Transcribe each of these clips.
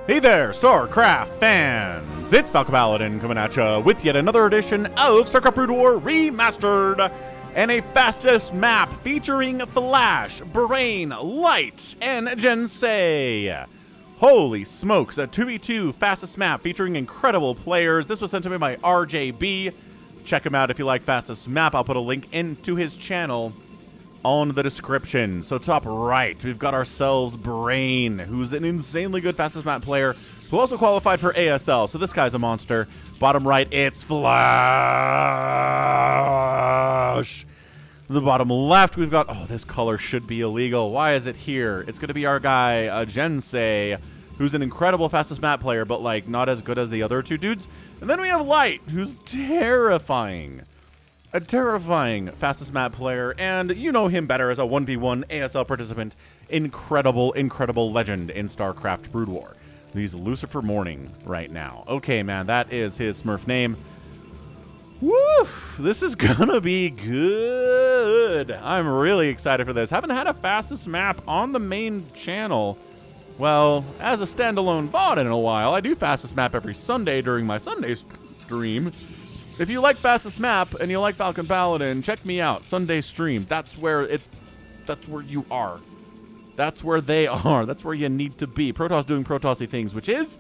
Hey there, StarCraft fans! It's Falcon Paladin coming at ya with yet another edition of StarCraft Brood War Remastered, and a fastest map featuring Flash, Brain, Light, and Jinsei. Holy smokes, a 2v2 fastest map featuring incredible players. This was sent to me by RJB. Check him out if you like fastest map. I'll put a link into his channel on the description. So top right, we've got ourselves Brain, who's an insanely good fastest map player, who also qualified for ASL. So this guy's a monster. Bottom right, it's Flash. The bottom left, we've got, oh, this color should be illegal. Why is it here? It's going to be our guy, Jinsei, who's an incredible fastest map player, but like not as good as the other two dudes. And then we have Light, who's terrifying. A terrifying fastest map player, and you know him better as a 1v1 ASL participant. Incredible, incredible legend in StarCraft Brood War. He's Lucifer Morning right now. Okay, man, that is his Smurf name. Woo! This is gonna be good. I'm really excited for this. Haven't had a fastest map on the main channel, well, as a standalone VOD in a while. I do fastest map every Sunday during my Sunday stream. If you like fastest map and you like Falcon Paladin, check me out. Sunday stream. That's where you are. That's where they are. That's where you need to be. Protoss doing Protossy things, which is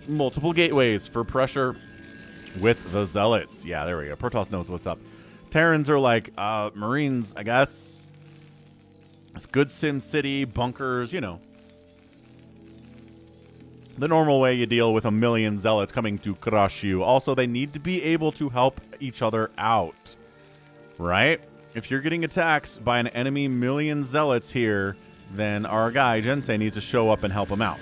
multiple gateways for pressure with the Zealots. Yeah, there we go. Protoss knows what's up. Terrans are like Marines, I guess. It's good Sim City, bunkers, you know. The normal way you deal with a million Zealots coming to crush you. Also, they need to be able to help each other out, right? If you're getting attacked by an enemy million Zealots here, then our guy, Jinsei, needs to show up and help him out.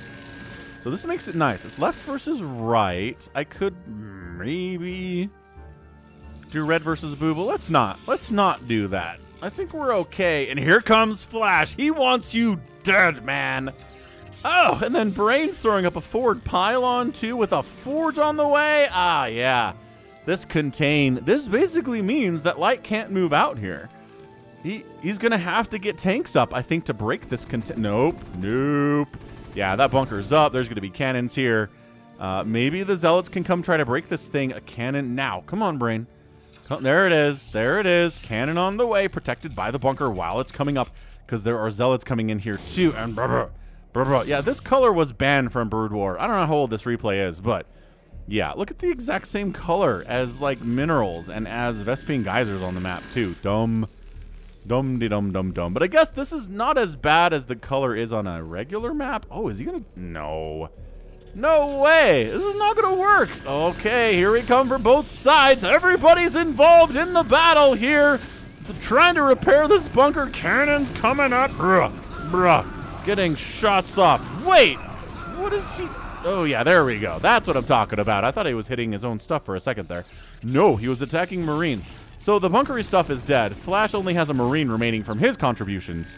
So this makes it nice. It's left versus right. I could maybe do red versus blue, but let's not do that. I think we're okay. And here comes Flash. He wants you dead, man. Oh, and then Brain's throwing up a forward pylon, too, with a forge on the way. Ah, yeah. This basically means that Light can't move out here. He's going to have to get tanks up, I think, to break this Nope. Yeah, that bunker's up. There's going to be cannons here. Maybe the Zealots can come try to break this thing. A cannon now. Come on, Brain. There it is. There it is. Cannon on the way, protected by the bunker while it's coming up, because there are Zealots coming in here, too. And yeah, this color was banned from Brood War. I don't know how old this replay is, but yeah, look at the exact same color as like minerals and as Vespene geysers on the map too. Dumb. But I guess this is not as bad as the color is on a regular map. Oh, is he gonna? No way. This is not gonna work. Okay, here we come for both sides. Everybody's involved in the battle here. They're trying to repair this bunker. Cannons coming up. Bruh. Getting shots off. Wait, what is he? Oh, yeah, there we go. That's what I'm talking about. I thought he was hitting his own stuff for a second there. No, he was attacking Marines. So the bunkery stuff is dead. Flash only has a Marine remaining from his contributions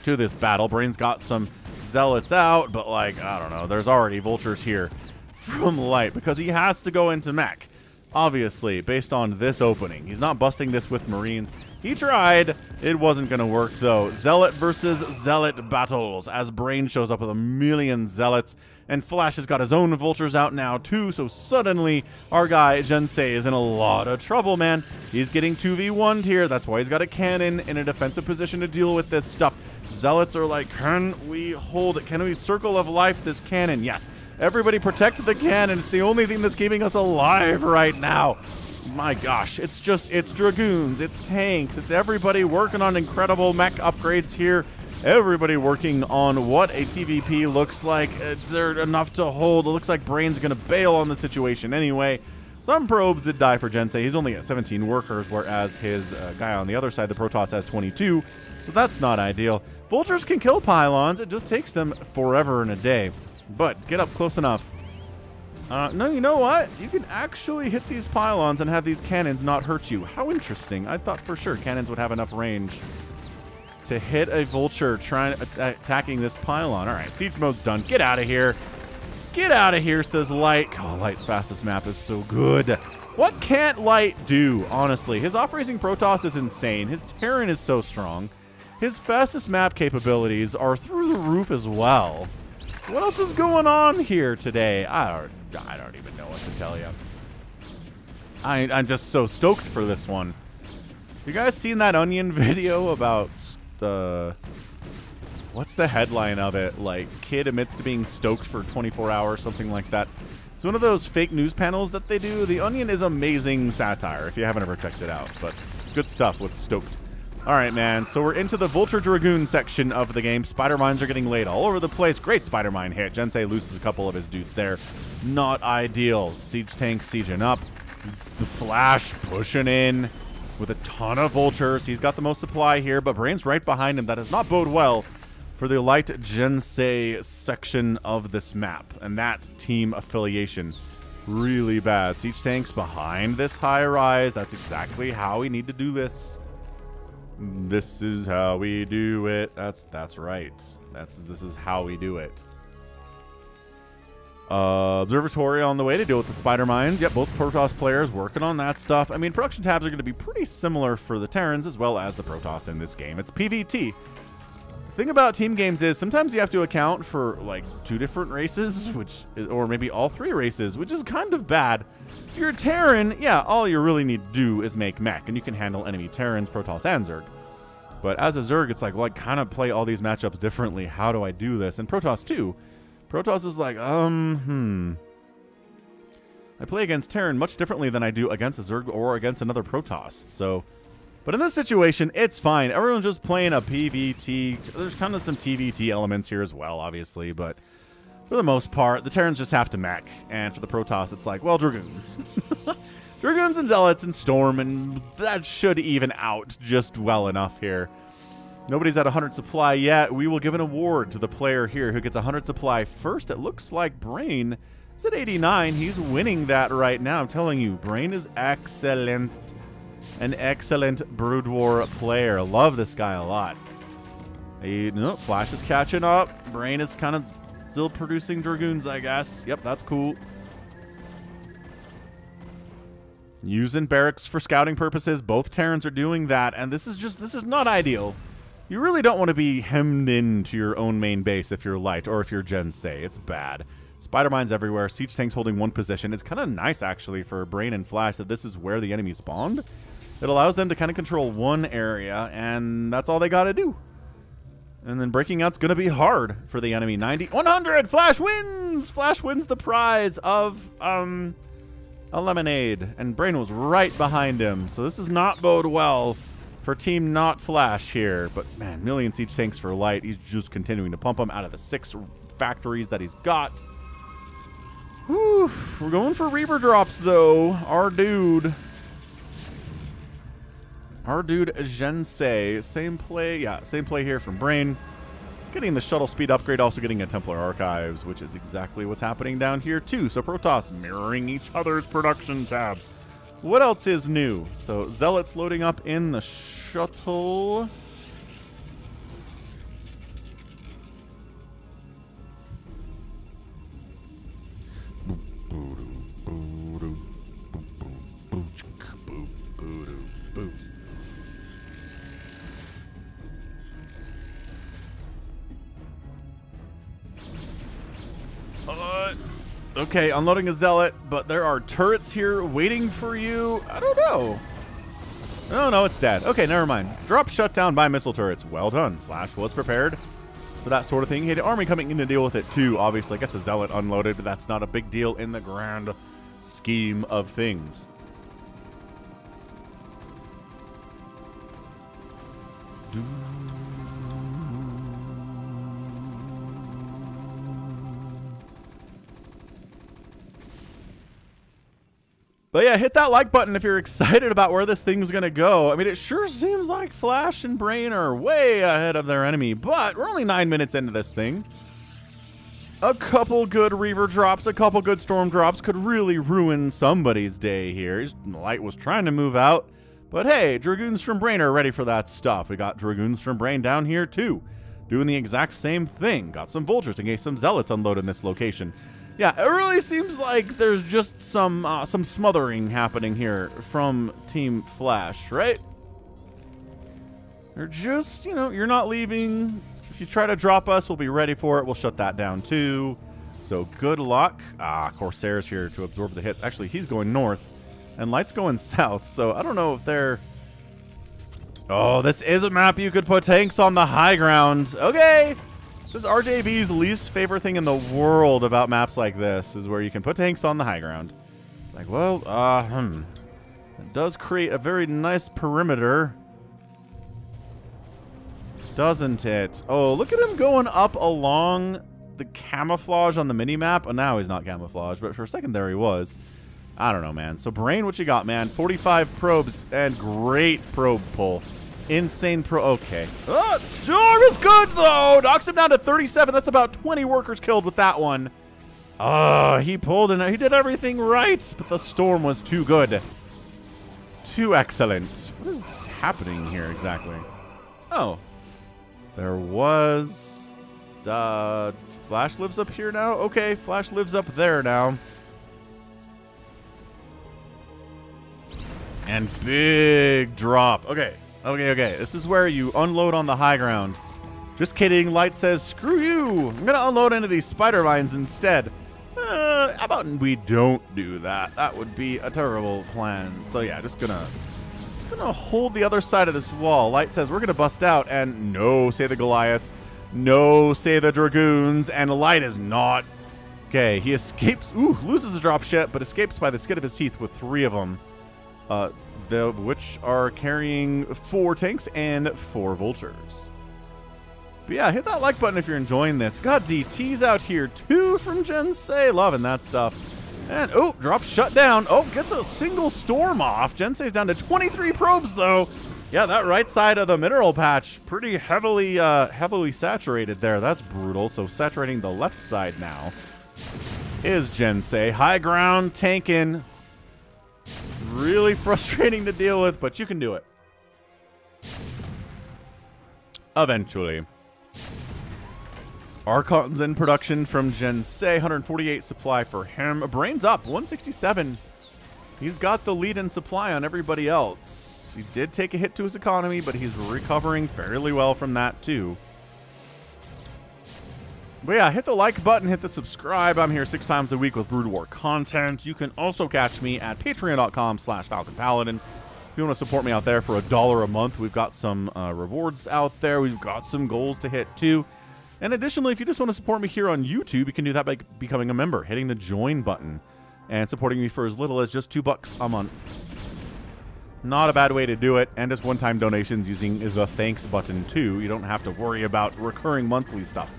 to this battle. Brain's got some Zealots out, but, like, I don't know. There's already Vultures here from Light because he has to go into mech. Obviously, based on this opening. He's not busting this with Marines. He tried. It wasn't going to work, though. Zealot versus Zealot battles as Brain shows up with a million Zealots. And Flash has got his own Vultures out now, too. So suddenly, our guy, Jinsei, is in a lot of trouble, man. He's getting 2v1'd here. That's why he's got a cannon in a defensive position to deal with this stuff. Zealots are like, can we hold it? Can we Circle of Life this cannon? Yes. Everybody protect the cannon. It's the only thing that's keeping us alive right now. My gosh, it's Dragoons, it's tanks, it's everybody working on incredible mech upgrades here. Everybody working on what a TVP looks like. They're enough to hold. It looks like Brain's going to bail on the situation anyway. Some probes did die for Jinsei. He's only at 17 workers, whereas his guy on the other side, the Protoss, has 22. So that's not ideal. Vultures can kill pylons. It just takes them forever and a day. But get up close enough. No, you know what? You can actually hit these pylons and have these cannons not hurt you. How interesting. I thought for sure cannons would have enough range to hit a Vulture attacking this pylon. All right, siege mode's done. Get out of here. Get out of here, says Light. Oh, Light's fastest map is so good. What can't Light do, honestly? His off-racing Protoss is insane. His Terran is so strong. His fastest map capabilities are through the roof as well. What else is going on here today? I don't even know what to tell you. I'm just so stoked for this one. You guys seen that Onion video about what's the headline of it? Like, kid admits to being stoked for 24 hours, something like that. It's one of those fake news panels that they do. The Onion is amazing satire if you haven't ever checked it out, but good stuff with stoked. All right, man. So we're into the Vulture Dragoon section of the game. Spider mines are getting laid all over the place. Great spider mine hit. Jensei loses a couple of his dudes there. Not ideal. Siege tank sieging up. The Flash pushing in with a ton of vultures. He's got the most supply here, but Brain's right behind him. That does not bode well for the light Jensei section of this map. And that team affiliation, really bad. Siege tanks behind this high rise. That's exactly how we need to do this. This is how we do it. That's right. This is how we do it. Observatory on the way to deal with the spider mines. Yep, both Protoss players working on that stuff. I mean, production tabs are going to be pretty similar for the Terrans as well as the Protoss in this game. It's PvT. The thing about team games is sometimes you have to account for like 2 different races, or maybe all 3 races, which is kind of bad. If you're a Terran, yeah, all you really need to do is make mech, and you can handle enemy Terrans, Protoss, and Zerg. But as a Zerg, it's like, well, I kind of play all these matchups differently. How do I do this? And Protoss too. Protoss is like, I play against Terran much differently than I do against a Zerg or against another Protoss. So, but in this situation, it's fine. Everyone's just playing a PvT. There's kind of some TvT elements here as well, obviously, but for the most part, the Terrans just have to mech. And for the Protoss, it's like, well, Dragoons. Dragoons and Zealots and Storm, and that should even out just well enough here. Nobody's at 100 supply yet. We will give an award to the player here who gets 100 supply first. It looks like Brain is at 89. He's winning that right now. I'm telling you, Brain is excellent. An excellent Brood War player. Love this guy a lot. Flash is catching up. Brain is kind of still producing Dragoons, I guess. Yep, that's cool. Using barracks for scouting purposes. Both Terrans are doing that, and this is not ideal. You really don't want to be hemmed into your own main base if you're light or if you're Jensei. It's bad. Spider mines everywhere. Siege tanks holding one position. It's kind of nice, actually, for Brain and Flash that this is where the enemy spawned. It allows them to kind of control one area, and that's all they got to do. And then breaking out's going to be hard for the enemy. 100! Flash wins! Flash wins the prize of, a lemonade. And Brain was right behind him. So this does not bode well for Team Not Flash here. But, man, million siege tanks for light. He's just continuing to pump them out of the 6 factories that he's got. Whew. We're going for Reaver drops, though. Our dude Jensei. Same play. Yeah, same play here from Brain. Getting the shuttle speed upgrade, also getting a Templar Archives, which is exactly what's happening down here, too. So Protoss mirroring each other's production tabs. What else is new? So Zealots loading up in the shuttle. Okay, unloading a Zealot, but there are turrets here waiting for you. I don't know. Oh, no, it's dead. Okay, never mind. Drop shut down by missile turrets. Well done. Flash was prepared for that sort of thing. He had an army coming in to deal with it, too. Obviously, I guess a Zealot unloaded, but that's not a big deal in the grand scheme of things. But yeah, hit that like button if you're excited about where this thing's going to go. I mean, it sure seems like Flash and Brain are way ahead of their enemy, but we're only 9 minutes into this thing. A couple good Reaver drops, a couple good Storm drops could really ruin somebody's day here. Light was trying to move out, but hey, Dragoons from Brain are ready for that stuff. We got Dragoons from Brain down here too, doing the exact same thing. Got some Vultures in case some Zealots unload in this location. Yeah, it really seems like there's just some smothering happening here from Team Flash, right? They're just, you know, you're not leaving If you try to drop us, we'll be ready for it. We'll shut that down too. So good luck. Corsair's here to absorb the hits. Actually, he's going north, and Light's going south. So I don't know if they're... Oh, this is a map you could put tanks on the high ground. Okay. This is RJB's least favorite thing in the world about maps like this, is where you can put tanks on the high ground. Like, well, it does create a very nice perimeter, doesn't it? Oh, look at him going up along the camouflage on the mini-map. Oh, now he's not camouflage, but for a second there he was. I don't know, man. So, Brain, what you got, man? 45 probes and great probe pull. Insane okay. Oh, Storm is good, though. Knocks him down to 37. That's about 20 workers killed with that one. He pulled and he did everything right, but the Storm was too good. Too excellent. What is happening here exactly? Oh. There was... Flash lives up here now? Okay, Flash lives up there now. And big drop. Okay. Okay. This is where you unload on the high ground. Just kidding. Light says, screw you. I'm going to unload into these spider mines instead. How about we don't do that? That would be a terrible plan. So yeah, just gonna hold the other side of this wall. Light says we're gonna bust out, and no, say the Goliaths. No, say the Dragoons. And Light is not. Okay, he escapes. Ooh, loses a drop ship, but escapes by the skin of his teeth with 3 of them. Which are carrying 4 tanks and 4 vultures. But yeah, hit that like button if you're enjoying this. Got DTs out here too from Jensei. Loving that stuff. And, oh, drop shut down. Oh, gets a single Storm off. Jensei's down to 23 probes, though. Yeah, that right side of the mineral patch, pretty heavily saturated there. That's brutal. So saturating the left side now is Jensei. High ground, tanking. Really frustrating to deal with, but you can do it. Eventually. Archon's in production from Jensei. 148 supply for him. Brain's up. 167. He's got the lead in supply on everybody else. He did take a hit to his economy, but he's recovering fairly well from that too. But yeah, hit the like button, hit the subscribe. I'm here 6 times a week with Brood War content. You can also catch me at patreon.com/FalconPaladin. If you want to support me out there for $1 a month, we've got some rewards out there. We've got some goals to hit too. And additionally, if you just want to support me here on YouTube, you can do that by becoming a member, hitting the join button, and supporting me for as little as just $2 a month. Not a bad way to do it, and just one-time donations using the thanks button too. You don't have to worry about recurring monthly stuff.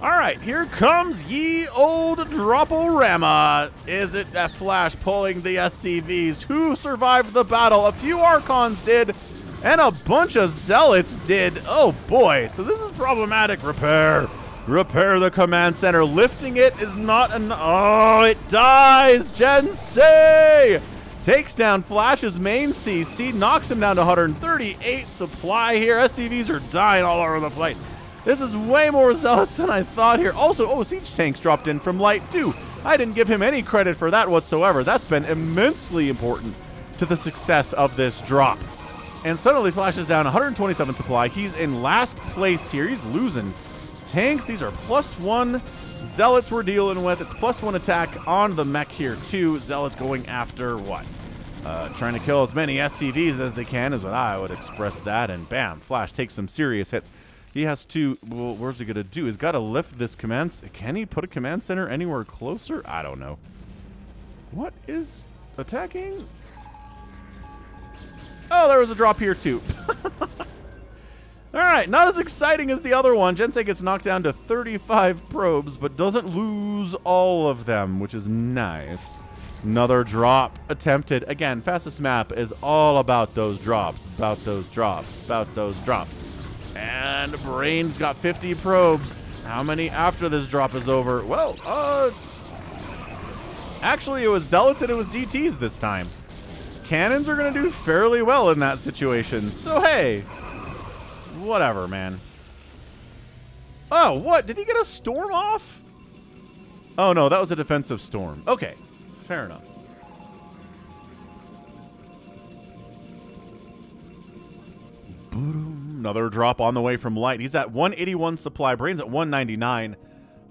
All right, here comes ye old Droporama. Is it a Flash pulling the SCVs? Who survived the battle? A few Archons did, and a bunch of Zealots did. Oh boy, so this is problematic. Repair the command center. Lifting it is not enough. Oh, it dies. Jensei takes down Flash's main CC, knocks him down to 138 supply here. SCVs are dying all over the place. This is way more Zealots than I thought here. Also, oh, siege tanks dropped in from Light too. I didn't give him any credit for that whatsoever. That's been immensely important to the success of this drop. And suddenly Flash is down 127 supply. He's in last place here. He's losing tanks. These are +1 Zealots we're dealing with. It's +1 attack on the mech here too. Zealots going after what? Trying to kill as many SCVs as they can is what I would express that. And bam, Flash takes some serious hits. He has to, well, where's he going to do? He's got to lift this command. Can he put a command center anywhere closer? I don't know. What is attacking? Oh, there was a drop here too. All right, not as exciting as the other one. Jensei gets knocked down to 35 probes, but doesn't lose all of them, which is nice. Another drop attempted. Again, fastest map is all about those drops, about those drops, about those drops. And Brain's got 50 probes. How many after this drop is over? Well, actually, it was Zealots and it was DTs this time. Cannons are going to do fairly well in that situation. So, hey, whatever, man. Oh, what? Did he get a Storm off? Oh, no, that was a defensive Storm. Okay, fair enough. Another drop on the way from Light. He's at 181 supply. Brain's at 199.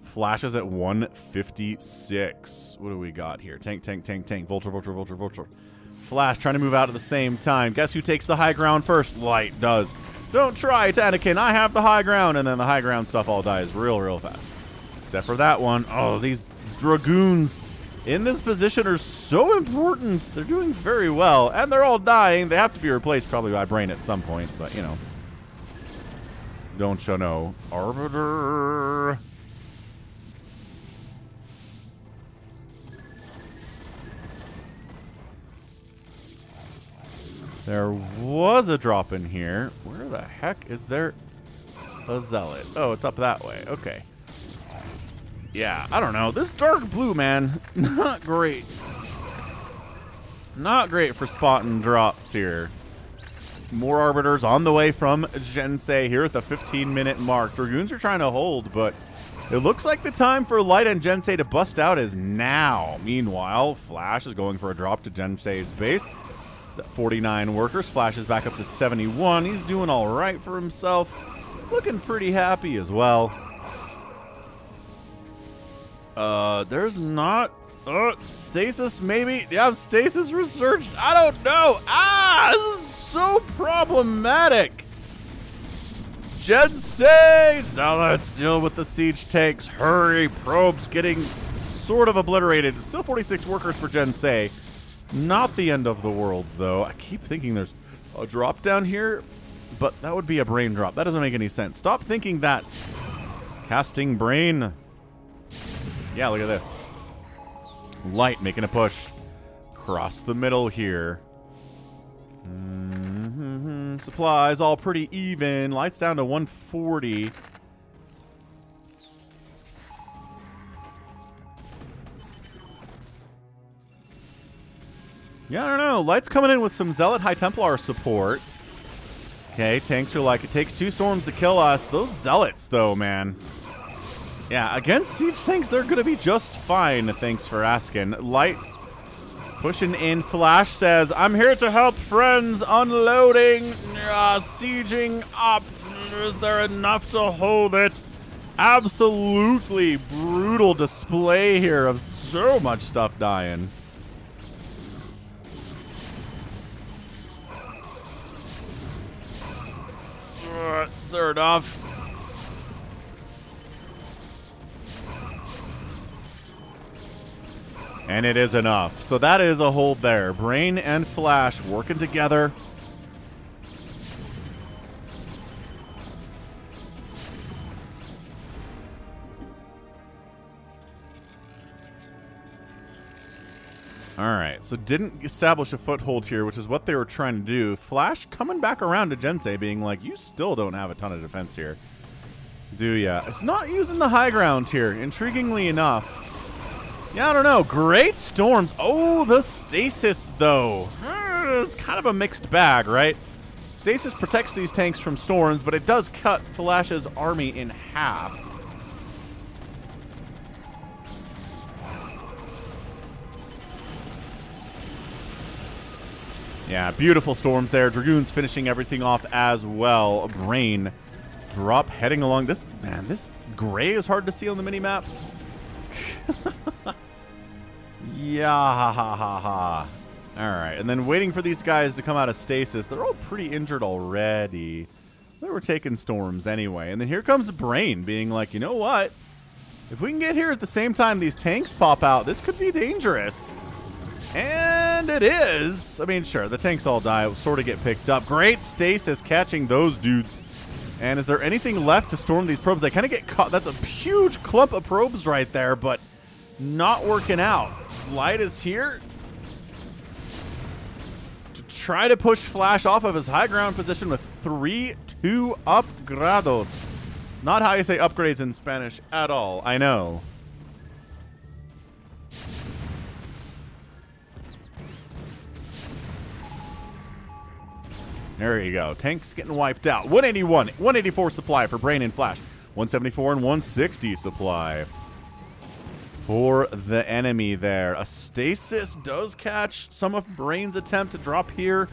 Flash is at 156. What do we got here? Tank, tank, tank, tank. Vulture, vulture, vulture, vulture. Flash trying to move out at the same time. Guess who takes the high ground first? Light does. Don't try it, Anakin. I have the high ground. And then the high ground stuff all dies real fast. Except for that one. Oh, these Dragoons in this position are so important. They're doing very well. And they're all dying. They have to be replaced probably by Brain at some point. But, you know. Don't you know? Arbiter. There was a drop in here. Where the heck is there a Zealot? Oh, it's up that way. Okay. Yeah, I don't know. This dark blue, man, not great. Not great for spotting drops here. More Arbiters on the way from Jensei here at the 15-minute mark. Dragoons are trying to hold, but it looks like the time for Light and Jensei to bust out is now. Meanwhile, Flash is going for a drop to Jensei's base. At 49 workers. Flash is back up to 71. He's doing all right for himself. Looking pretty happy as well. There's not... stasis maybe? Yeah, stasis resurged. I don't know. This is so problematic. Jensei! Zealots, deal with the siege tanks. Hurry. Probes getting sort of obliterated. Still 46 workers for Jensei. Not the end of the world, though. I keep thinking there's a drop down here, but that would be a Brain drop. That doesn't make any sense. Stop thinking that. Casting Brain. Yeah, look at this. Light making a push. Across the middle here. Supplies all pretty even. Light's down to 140. Yeah, I don't know. Light's coming in with some Zealot High Templar support. Okay, tanks are like, it takes 2 storms to kill us. Those Zealots, though, man. Yeah, against siege tanks, they're going to be just fine. Thanks for asking. Light pushing in. Flash says, I'm here to help friends. Unloading. Sieging up. Is there enough to hold it? Absolutely brutal display here of so much stuff dying. Is there enough? And it is enough. So that is a hold there. Brain and Flash working together. Alright, so didn't establish a foothold here, which is what they were trying to do. Flash coming back around to Jensei, being like, you still don't have a ton of defense here. Do ya? It's not using the high ground here, intriguingly enough. Yeah, I don't know. Great storms. Oh, the stasis, though. It's kind of a mixed bag, right? Stasis protects these tanks from storms, but it does cut Flash's army in half. Yeah, beautiful storms there. Dragoons finishing everything off as well. Brain drop heading along. This, man, this gray is hard to see on the mini-map. Yeah, ha, ha, ha, ha. All right, and then waiting for these guys to come out of stasis. They're all pretty injured already. They were taking storms anyway. And then here comes Brain being like, you know what? If we can get here at the same time these tanks pop out, this could be dangerous. And it is. I mean, sure, the tanks all die, sort of get picked up. Great stasis catching those dudes. And is there anything left to storm these probes? They kind of get caught. That's a huge clump of probes right there, but not working out. Light is here to try to push Flash off of his high ground position with 3-2 upgrados. It's not how you say upgrades in Spanish at all, I know. There you go. Tanks getting wiped out. 181, 184 supply for Brain and Flash. 174 and 160 supply for the enemy there. A stasis does catch some of Brain's attempt to drop here.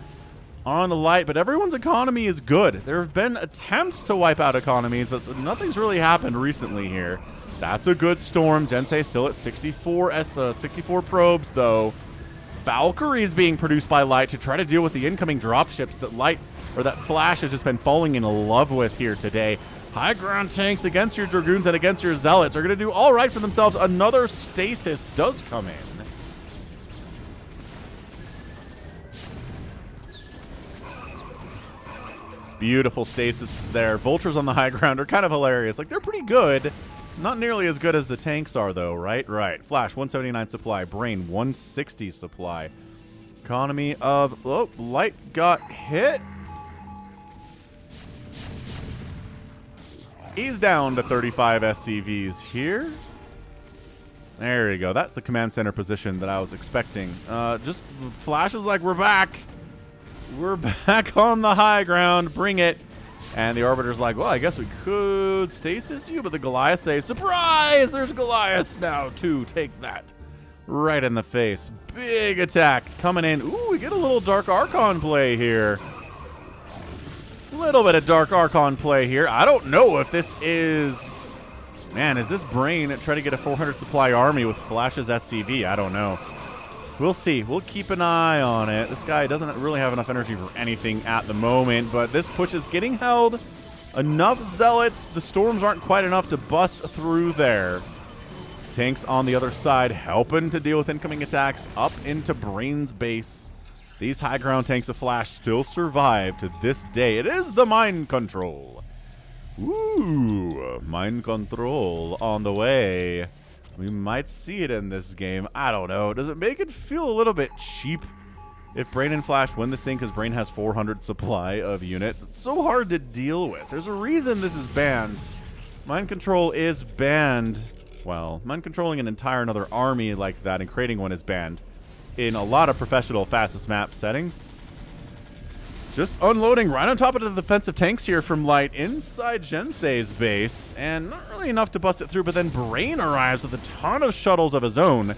on Light, but everyone's economy is good. There have been attempts to wipe out economies, but nothing's really happened recently here. That's a good storm. Jensei still at 64 probes, though. Valkyrie is being produced by Light to try to deal with the incoming dropships that Light, or that Flash has just been falling in love with here today. High ground tanks against your Dragoons and against your Zealots are going to do all right for themselves. Another stasis does come in. Beautiful stasis there. Vultures on the high ground are kind of hilarious. Like, they're pretty good. Not nearly as good as the tanks are, though, right? Right. Flash, 179 supply. Brain, 160 supply. Economy of... Oh, Light got hit. He's down to 35 SCVs here. There you go. That's the command center position that I was expecting. Just Flash is like, we're back. We're back on the high ground. Bring it. And the Arbiter's like, well, I guess we could stasis you, but the Goliaths say, surprise! There's Goliaths now, too. Take that. Right in the face. Big attack coming in. Ooh, we get a little Dark Archon play here. Little bit of Dark Archon play here. I don't know if this is... Man, is this Brain trying to get a 400 supply army with Flash's SCV? I don't know. We'll see. We'll keep an eye on it. This guy doesn't really have enough energy for anything at the moment, but this push is getting held. Enough Zealots. The storms aren't quite enough to bust through there. Tanks on the other side helping to deal with incoming attacks up into Brain's base. These high ground tanks of Flash still survive to this day. It is the mind control. Ooh, mind control on the way. We might see it in this game. I don't know. Does it make it feel a little bit cheap if Brain and Flash win this thing because Brain has 400 supply of units? It's so hard to deal with. There's a reason this is banned. Mind control is banned. Well, mind controlling an entire another army like that and creating one is banned in a lot of professional fastest map settings. Just unloading right on top of the defensive tanks here from Light inside Jensei's base, and not really enough to bust it through, but then Brain arrives with a ton of shuttles of his own.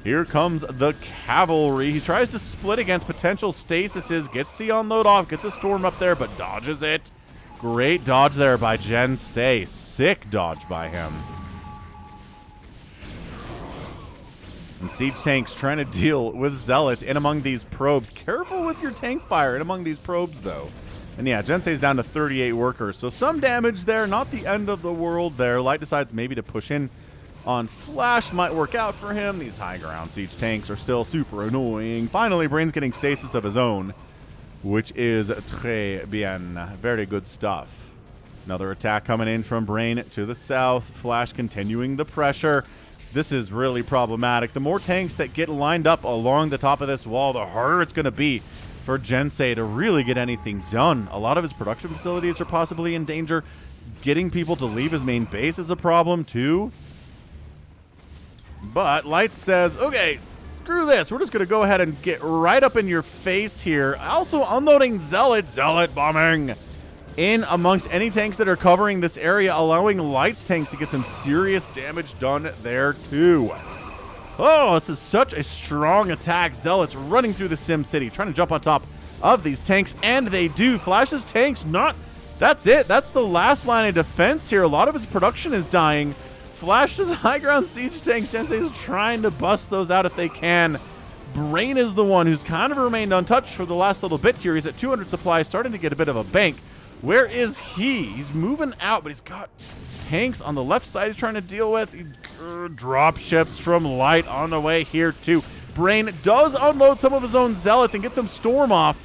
Here comes the cavalry. He tries to split against potential stasises, gets the unload off, gets a storm up there, but dodges it. Great dodge there by Jensei. Sick dodge by him. And siege tanks trying to deal with Zealots in among these probes. Careful with your tank fire in among these probes, though. And yeah, Jensei's down to 38 workers. So some damage there. Not the end of the world there. Light decides maybe to push in on Flash. Might work out for him. These high ground siege tanks are still super annoying. Finally, Brain's getting stasis of his own, which is très bien. Very good stuff. Another attack coming in from Brain to the south. Flash continuing the pressure. This is really problematic. The more tanks that get lined up along the top of this wall, the harder it's going to be for Jensei to really get anything done. A lot of his production facilities are possibly in danger. Getting people to leave his main base is a problem, too. But Light says, okay, screw this. We're just going to go ahead and get right up in your face here. Also unloading Zealot bombing in amongst any tanks that are covering this area, allowing Light's tanks to get some serious damage done there too. Oh, this is such a strong attack. Zealots running through the Sim City, trying to jump on top of these tanks, and they do. Flash's tanks not... That's it. That's the last line of defense here. A lot of his production is dying. Flash's high ground siege tanks, Jensei is trying to bust those out if they can. Brain is the one who's kind of remained untouched for the last little bit here. He's at 200 supplies, starting to get a bit of a bank. Where is he? He's moving out, but he's got tanks on the left side he's trying to deal with. Drop ships from Light on the way here, too. Brain does unload some of his own Zealots and get some storm off.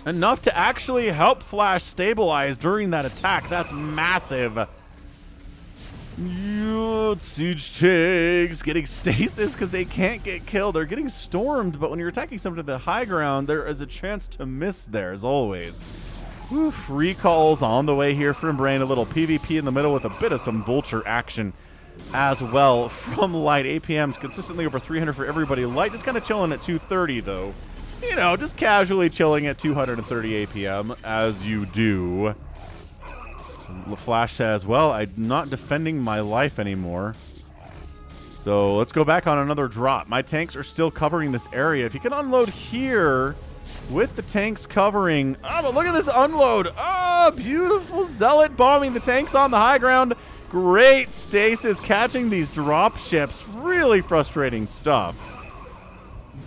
Enough to actually help Flash stabilize during that attack. That's massive. Siege tanks getting stasis because they can't get killed. They're getting stormed, but when you're attacking something to the high ground, there is a chance to miss there, as always. Oof, recalls on the way here from Brain. A little PvP in the middle with a bit of some Vulture action as well from Light. APM's consistently over 300 for everybody. Light just kind of chilling at 230, though. You know, just casually chilling at 230 APM, as you do. Flash says, well, I'm not defending my life anymore. So let's go back on another drop. My tanks are still covering this area. If you can unload here, with the tanks covering. Oh, but look at this unload. Oh, beautiful Zealot bombing the tanks on the high ground. Great stasis catching these drop ships. Really frustrating stuff.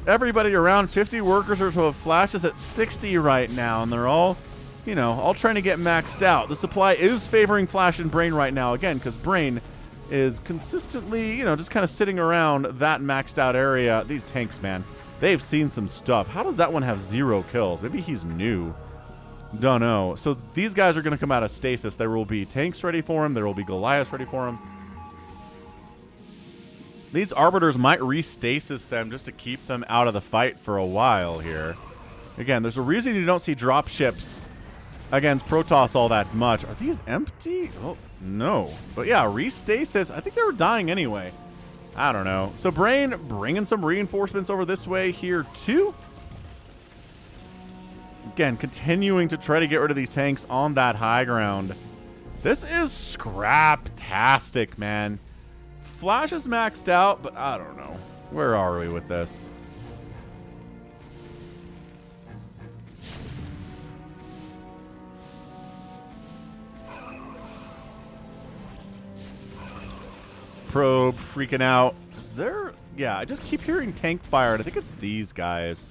Everybody around 50 workers or so. Flash is at 60 right now, and they're all, you know, all trying to get maxed out. The supply is favoring Flash and Brain right now, again, because Brain is consistently, you know, just kind of sitting around that maxed out area. These tanks, man, they've seen some stuff. How does that one have 0 kills? Maybe he's new. Don't know. So these guys are going to come out of stasis. There will be tanks ready for him. There will be Goliaths ready for him. These Arbiters might re-stasis them just to keep them out of the fight for a while here. Again, there's a reason you don't see drop ships against Protoss all that much. Are these empty? Oh, no. But yeah, re-stasis. I think they were dying anyway. I don't know. So Brain bringing some reinforcements over this way here too. Again, continuing to try to get rid of these tanks on that high ground. This is scrap-tastic, man. Flash is maxed out, but I don't know. Where are we with this? Probe freaking out. Is there... Yeah, I just keep hearing tank fire, and I think it's these guys.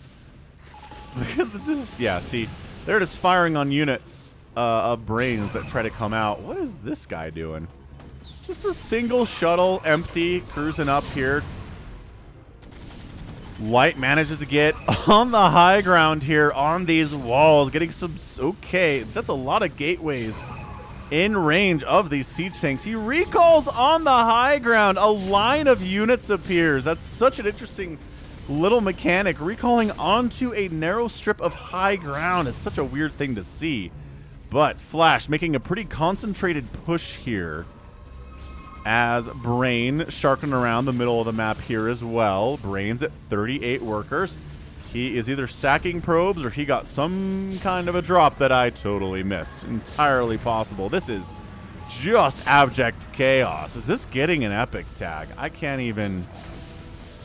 This is... Yeah, see, they're just firing on units of Brains that try to come out. What is this guy doing? Just a single shuttle, empty, cruising up here. Light manages to get on the high ground here on these walls, getting some... Okay, that's a lot of gateways in range of these siege tanks. He recalls on the high ground. A line of units appears. That's such an interesting little mechanic. Recalling onto a narrow strip of high ground is such a weird thing to see. But Flash making a pretty concentrated push here, as Brain sharking around the middle of the map here as well. Brain's at 38 workers. He is either sacking probes or he got some kind of a drop that I totally missed. Entirely possible. This is just abject chaos. Is this getting an epic tag? I can't even...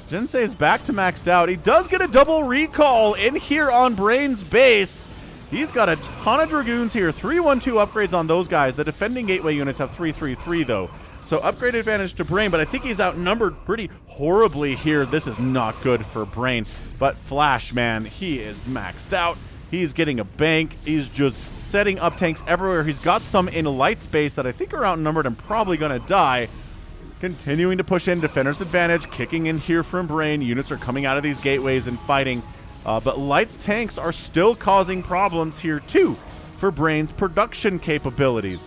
Jinsei is back to maxed out. He does get a double recall in here on Brain's base. He's got a ton of Dragoons here. 3-1-2 upgrades on those guys. The defending gateway units have 3-3-3 though. So upgrade advantage to Brain, but I think he's outnumbered pretty horribly here. This is not good for Brain. But Flash, man, he is maxed out. He's getting a bank. He's just setting up tanks everywhere. He's got some in light space that I think are outnumbered and probably going to die. Continuing to push in, defender's advantage, kicking in here from Brain. Units are coming out of these gateways and fighting. But Light's tanks are still causing problems here too for Brain's production capabilities.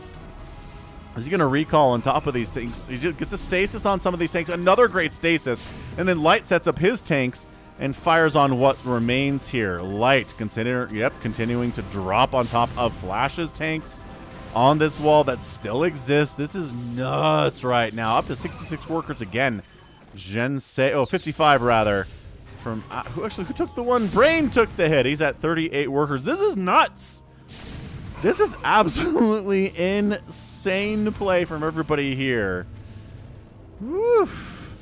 Is he going to recall on top of these tanks? He just gets a stasis on some of these tanks. Another great stasis. And then Light sets up his tanks and fires on what remains here. Light, continuing to drop on top of Flash's tanks on this wall that still exists. This is nuts right now. Up to 66 workers again. Jinsei, oh, 55 rather. From who took the one? Brain took the hit. He's at 38 workers. This is nuts. This is absolutely insane play from everybody here. Woof.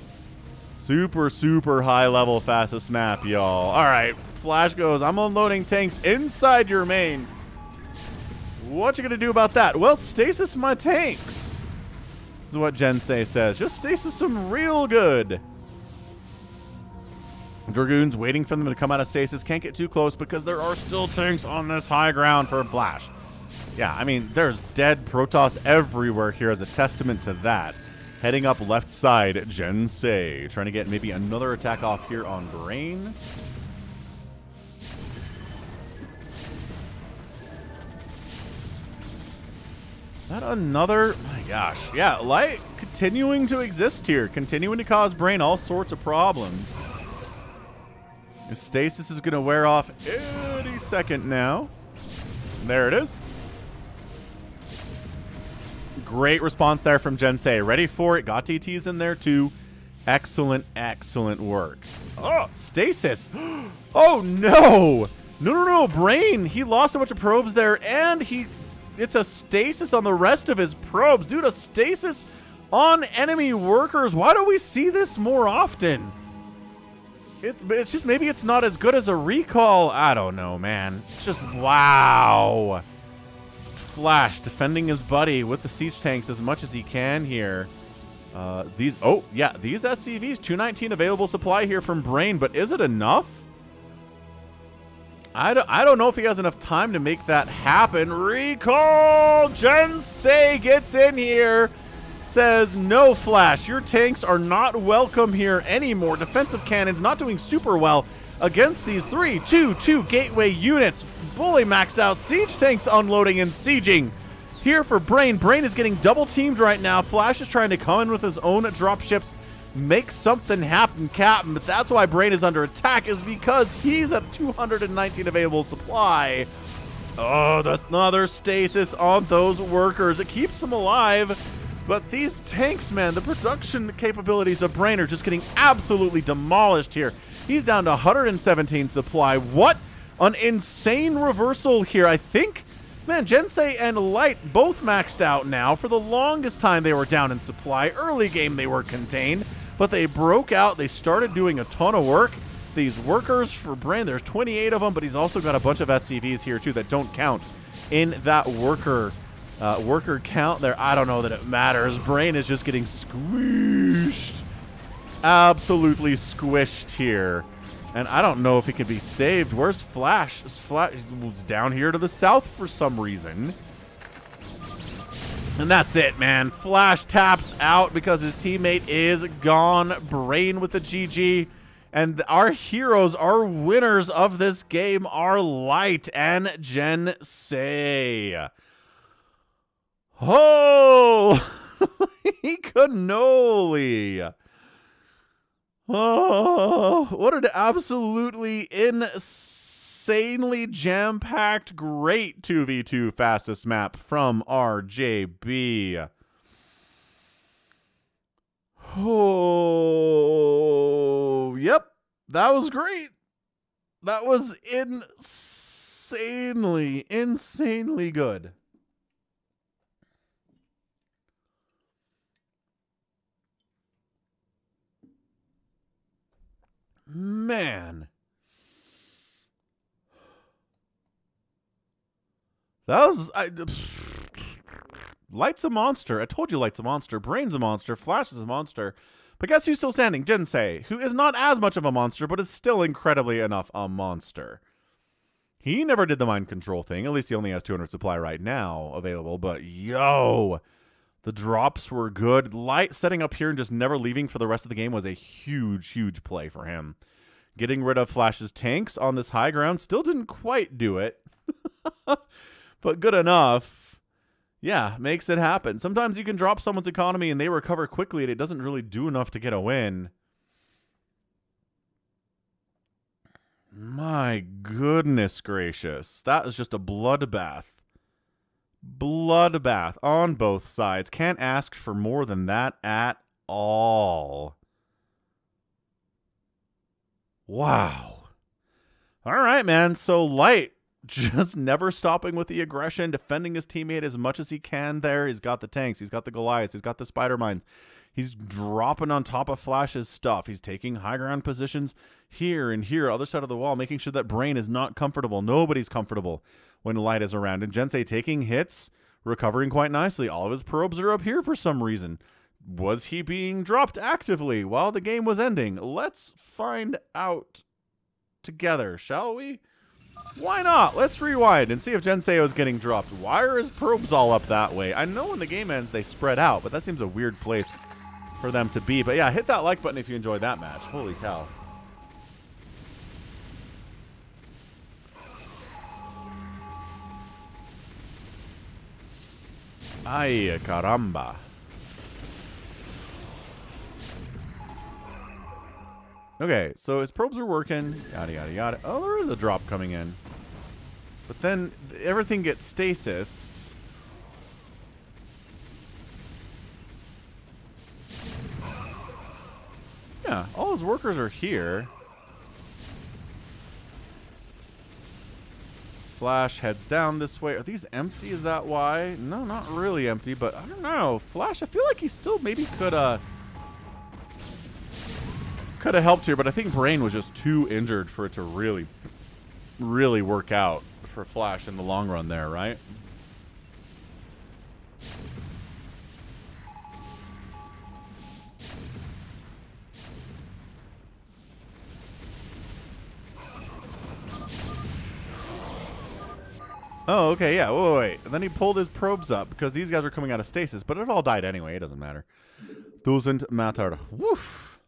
Super, super high level fastest map, y'all. All right, Flash goes, I'm unloading tanks inside your main. What you gonna do about that? Well, stasis my tanks, is what Jinsei says. Just stasis them real good. Dragoons waiting for them to come out of stasis. Can't get too close because there are still tanks on this high ground for Flash. Yeah, I mean, there's dead Protoss everywhere here as a testament to that. Heading up left side, Jinsei trying to get maybe another attack off here on Brain. Is that another? My gosh. Yeah, Light continuing to exist here. Continuing to cause Brain all sorts of problems. His stasis is going to wear off any second now. There it is. Great response there from Jinsei. Ready for it. Got TTs in there too. Excellent, excellent work. Oh, stasis. Oh, no. No. Brain. He lost a bunch of probes there, and it's a stasis on the rest of his probes. Dude, a stasis on enemy workers. Why don't we see this more often? It's just maybe it's not as good as a recall. I don't know, man. It's just wow. Flash defending his buddy with the siege tanks as much as he can here. These SCVs, 219 available supply here from Brain, but is it enough? I don't know if he has enough time to make that happen. Recall! Jensei gets in here. Says, no, Flash, your tanks are not welcome here anymore. Defensive cannons not doing super well against these 3-2-2 gateway units. Fully maxed out siege tanks unloading and sieging. Here for Brain. Brain is getting double teamed right now. Flash is trying to come in with his own dropships, make something happen, Captain. But that's why Brain is under attack, is because he's at 219 available supply. Oh, that's another stasis on those workers. It keeps them alive. But these tanks, man, the production capabilities of Brain are just getting absolutely demolished here. He's down to 117 supply. What an insane reversal here. I think, man, Jensei and Light both maxed out now. For the longest time, they were down in supply. Early game, they were contained, but they broke out. They started doing a ton of work. These workers for Brain, there's 28 of them, but he's also got a bunch of SCVs here, too, that don't count in that worker count there. I don't know that it matters. Brain is just getting squished. Absolutely squished here. And I don't know if he can be saved. Where's Flash? Flash was down here to the south for some reason. And that's it, man. Flash taps out because his teammate is gone. Brain with the GG. And our heroes, our winners of this game are Light and Jensei. Holy cannoli. Oh, what an absolutely insanely jam-packed, great 2v2 fastest map from RJB. Oh, yep. That was great. That was insanely good. Man. That was... Light's a monster. I told you Light's a monster. Brain's a monster. Flash is a monster. But guess who's still standing? Jensei, who is not as much of a monster, but is still incredibly enough a monster. He never did the mind control thing. At least he only has 200 supply right now available. But yo... The drops were good. Light setting up here and just never leaving for the rest of the game was a huge play for him. Getting rid of Flash's tanks on this high ground still didn't quite do it. But good enough. Yeah, makes it happen. Sometimes you can drop someone's economy and they recover quickly and it doesn't really do enough to get a win. My goodness gracious. That was just a bloodbath. Bloodbath on both sides. Can't ask for more than that at all. Wow. All right, man. So Light just never stopping with the aggression, defending his teammate as much as he can there. He's got the tanks. He's got the Goliaths. He's got the Spider Mines. He's dropping on top of Flash's stuff. He's taking high ground positions here and here, other side of the wall, making sure that Brain is not comfortable. Nobody's comfortable when Light is around. And Jensei taking hits, recovering quite nicely. All of his probes are up here for some reason. Was he being dropped actively while the game was ending? Let's find out together, shall we? Why not? Let's rewind and see if Jensei was getting dropped. Why are his probes all up that way? I know when the game ends they spread out, but that seems a weird place for them to be. But yeah, hit that like button if you enjoyed that match. Holy cow. Ay, caramba. Okay, so his probes are working. Yada, yada, yada. Oh, there is a drop coming in. But then everything gets stasised. Yeah, all his workers are here. Flash heads down this way. Are these empty? Is that why? No, not really empty, but I don't know. Flash, I feel like he still maybe could, Could have helped here, but I think Brain was just too injured for it to really, really work out for Flash in the long run there, right? Oh, okay, yeah, wait. And then he pulled his probes up because these guys are coming out of stasis, but it all died anyway. It doesn't matter. Doesn't matter. Woof.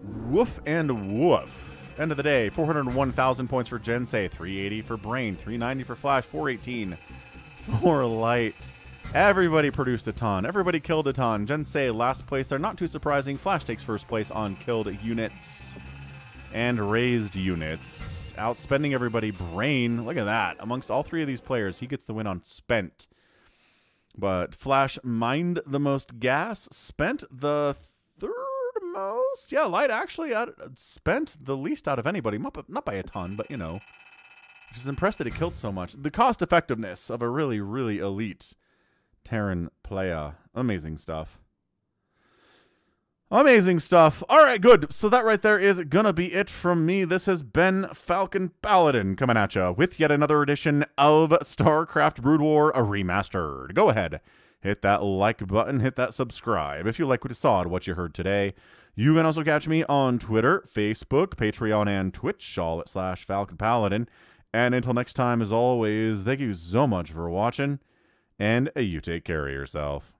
Woof and woof. End of the day, 401,000 points for Jensei, 380 for Brain, 390 for Flash, 418 for Light. Everybody produced a ton. Everybody killed a ton. Jensei last place there. Not too surprising. Flash takes first place on killed units and raised units. Outspending everybody. Brain, look at that. Amongst all three of these players, he gets the win on spent. But Flash mined the most gas, spent the third most. Yeah, Light actually spent the least out of anybody. Not by a ton, but, you know. Just impressed that it killed so much. The cost effectiveness of a really, really elite Terran player. Amazing stuff. Amazing stuff. All right, good. So that right there is gonna be it from me. This has been Falcon Paladin coming at you with yet another edition of StarCraft Brood War Remastered. Go ahead, hit that like button, hit that subscribe if you like what you saw and what you heard today. You can also catch me on Twitter, Facebook, Patreon, and Twitch, all at /Falcon Paladin. And until next time, as always, thank you so much for watching, and you take care of yourself.